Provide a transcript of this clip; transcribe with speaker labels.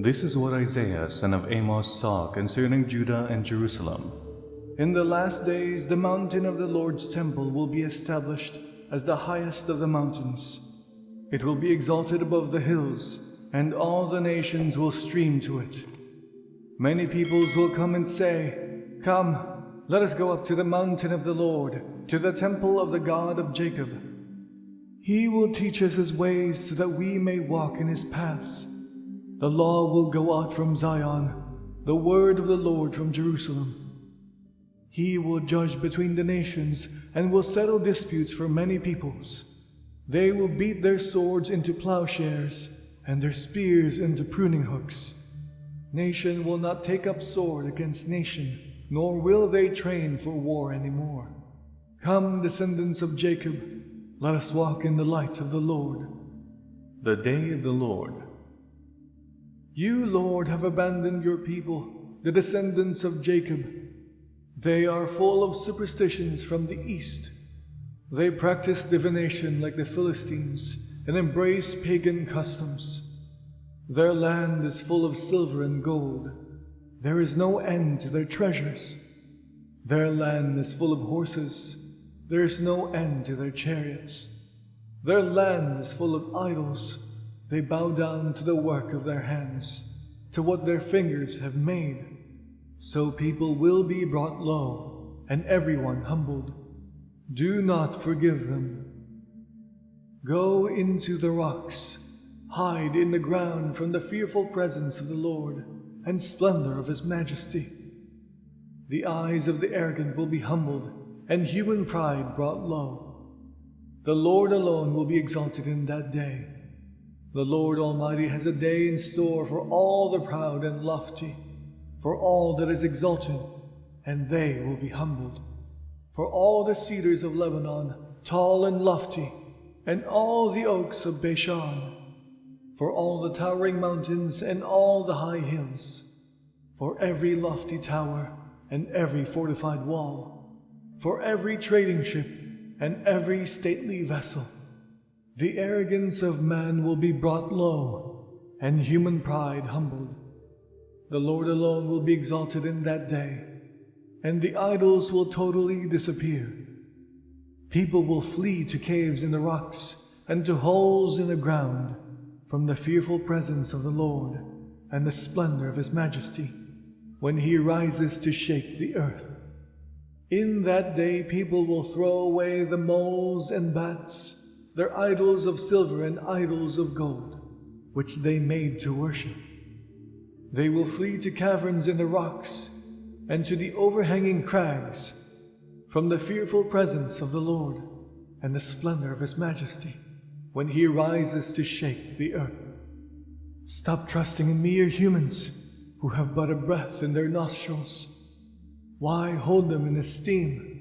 Speaker 1: This is what Isaiah son of Amoz saw concerning Judah and Jerusalem. In the last days the mountain of the Lord's temple will be established as the highest of the mountains. It will be exalted above the hills, and all the nations will stream to it. Many peoples will come and say, "Come, let us go up to the mountain of the Lord, to the temple of the God of Jacob. He will teach us his ways so that we may walk in his paths. The law will go out from Zion, the word of the Lord from Jerusalem. He will judge between the nations and will settle disputes for many peoples. They will beat their swords into plowshares and their spears into pruning hooks. Nation will not take up sword against nation, nor will they train for war anymore. Come, descendants of Jacob, let us walk in the light of the Lord." The day of the Lord. You, Lord, have abandoned your people, the descendants of Jacob. They are full of superstitions from the east. They practice divination like the Philistines and embrace pagan customs. Their land is full of silver and gold. There is no end to their treasures. Their land is full of horses. There is no end to their chariots. Their land is full of idols. They bow down to the work of their hands, to what their fingers have made. So people will be brought low, and everyone humbled. Do not forgive them. Go into the rocks, hide in the ground from the fearful presence of the Lord and splendor of his majesty. The eyes of the arrogant will be humbled, and human pride brought low. The Lord alone will be exalted in that day. The Lord Almighty has a day in store for all the proud and lofty, for all that is exalted, and they will be humbled. For all the cedars of Lebanon, tall and lofty, and all the oaks of Bashan, for all the towering mountains and all the high hills, for every lofty tower and every fortified wall, for every trading ship and every stately vessel. The arrogance of man will be brought low, and human pride humbled. The Lord alone will be exalted in that day, and the idols will totally disappear. People will flee to caves in the rocks and to holes in the ground from the fearful presence of the Lord and the splendor of his majesty, when he rises to shake the earth. In that day people will throw away the moles and bats, their idols of silver and idols of gold, which they made to worship. They will flee to caverns in the rocks and to the overhanging crags from the fearful presence of the Lord and the splendor of his majesty, when he rises to shake the earth. Stop trusting in mere humans who have but a breath in their nostrils. Why hold them in esteem?